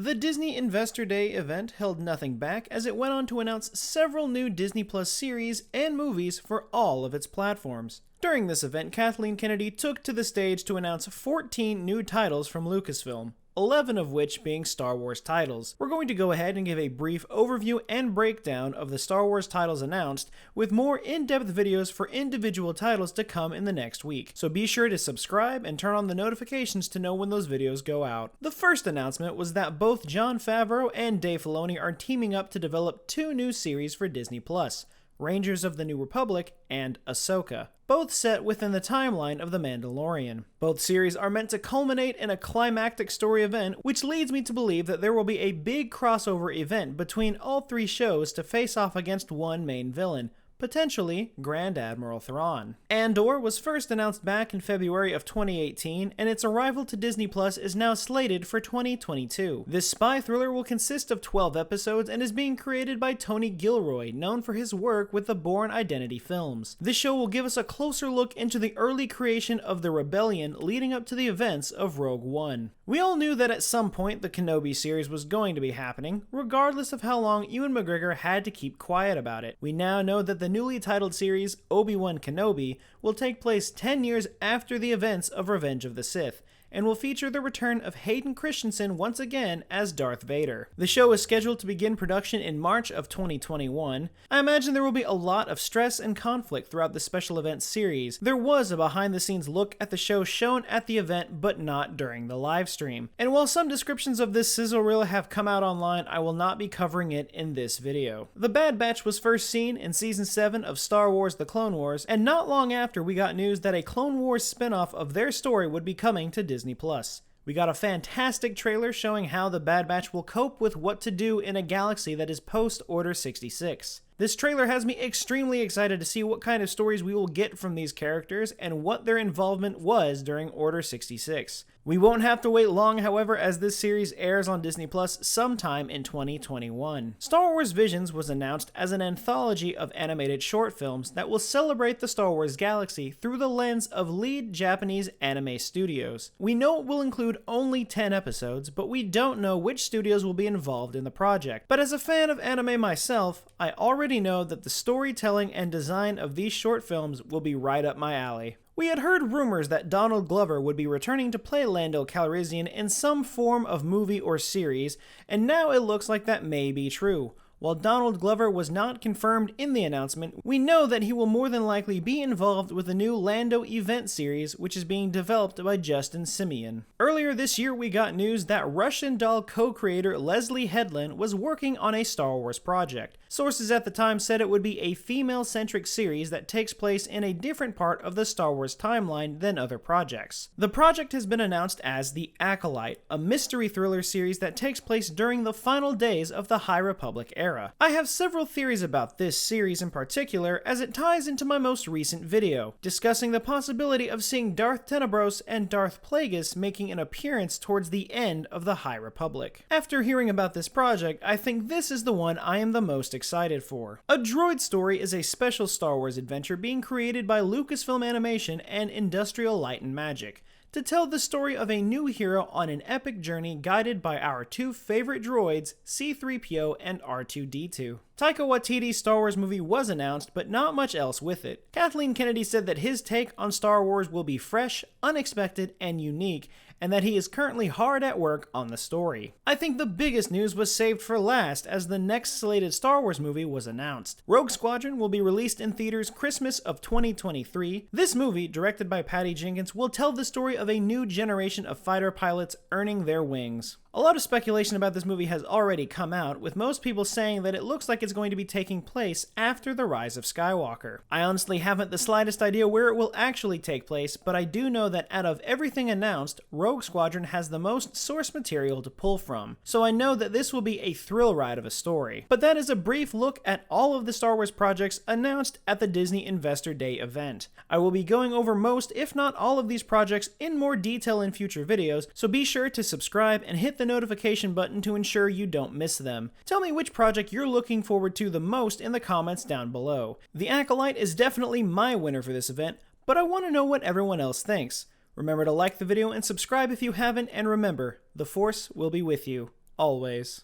The Disney Investor Day event held nothing back as it went on to announce several new Disney Plus series and movies for all of its platforms. During this event, Kathleen Kennedy took to the stage to announce 14 new titles from Lucasfilm, 11 of which being Star Wars titles. We're going to go ahead and give a brief overview and breakdown of the Star Wars titles announced, with more in-depth videos for individual titles to come in the next week. So be sure to subscribe and turn on the notifications to know when those videos go out. The first announcement was that both Jon Favreau and Dave Filoni are teaming up to develop 2 new series for Disney+, Rangers of the New Republic and Ahsoka, both set within the timeline of The Mandalorian. Both series are meant to culminate in a climactic story event, which leads me to believe that there will be a big crossover event between all 3 shows to face off against one main villain, potentially Grand Admiral Thrawn. Andor was first announced back in February of 2018, and its arrival to Disney Plus is now slated for 2022. This spy thriller will consist of 12 episodes and is being created by Tony Gilroy, known for his work with the Bourne Identity films. This show will give us a closer look into the early creation of the rebellion leading up to the events of Rogue One. We all knew that at some point the Kenobi series was going to be happening, regardless of how long Ewan McGregor had to keep quiet about it. We now know that the newly titled series, Obi-Wan Kenobi, will take place 10 years after the events of Revenge of the Sith, and will feature the return of Hayden Christensen once again as Darth Vader. The show is scheduled to begin production in March of 2021. I imagine there will be a lot of stress and conflict throughout the special events series. There was a behind-the-scenes look at the show shown at the event, but not during the live stream. And while some descriptions of this sizzle reel have come out online, I will not be covering it in this video. The Bad Batch was first seen in Season 7 of Star Wars The Clone Wars, and not long after we got news that a Clone Wars spin-off of their story would be coming to Disney Plus. We got a fantastic trailer showing how the Bad Batch will cope with what to do in a galaxy that is post-Order 66. This trailer has me extremely excited to see what kind of stories we will get from these characters and what their involvement was during Order 66. We won't have to wait long, however, as this series airs on Disney Plus sometime in 2021. Star Wars Visions was announced as an anthology of animated short films that will celebrate the Star Wars galaxy through the lens of lead Japanese anime studios. We know it will include only 10 episodes, but we don't know which studios will be involved in the project. But as a fan of anime myself, I already know that the storytelling and design of these short films will be right up my alley. We had heard rumors that Donald Glover would be returning to play Lando Calrissian in some form of movie or series, and now it looks like that may be true. While Donald Glover was not confirmed in the announcement, we know that he will more than likely be involved with the new Lando event series, which is being developed by Justin Simien. Earlier this year, we got news that Russian Doll co-creator Leslie Headland was working on a Star Wars project. Sources at the time said it would be a female-centric series that takes place in a different part of the Star Wars timeline than other projects. The project has been announced as The Acolyte, a mystery thriller series that takes place during the final days of the High Republic era. I have several theories about this series in particular, as it ties into my most recent video, discussing the possibility of seeing Darth Tenebros and Darth Plagueis making an appearance towards the end of the High Republic. After hearing about this project, I think this is the one I am the most excited for. A Droid Story is a special Star Wars adventure being created by Lucasfilm Animation and Industrial Light and Magic, to tell the story of a new hero on an epic journey guided by our 2 favorite droids, C-3PO and R2-D2. Taika Waititi's Star Wars movie was announced, but not much else with it. Kathleen Kennedy said that his take on Star Wars will be fresh, unexpected, and unique, and that he is currently hard at work on the story. I think the biggest news was saved for last, as the next slated Star Wars movie was announced. Rogue Squadron will be released in theaters Christmas of 2023. This movie, directed by Patty Jenkins, will tell the story of a new generation of fighter pilots earning their wings. A lot of speculation about this movie has already come out, with most people saying that it looks like it's going to be taking place after the rise of Skywalker. I honestly haven't the slightest idea where it will actually take place, but I do know that out of everything announced, Rogue Squadron has the most source material to pull from, so I know that this will be a thrill ride of a story. But that is a brief look at all of the Star Wars projects announced at the Disney Investor Day event. I will be going over most, if not all of these projects in more detail in future videos, so be sure to subscribe and hit the notification button to ensure you don't miss them. Tell me which project you're looking forward to the most in the comments down below. The Acolyte is definitely my winner for this event, but I want to know what everyone else thinks. Remember to like the video and subscribe if you haven't, and remember, the Force will be with you always.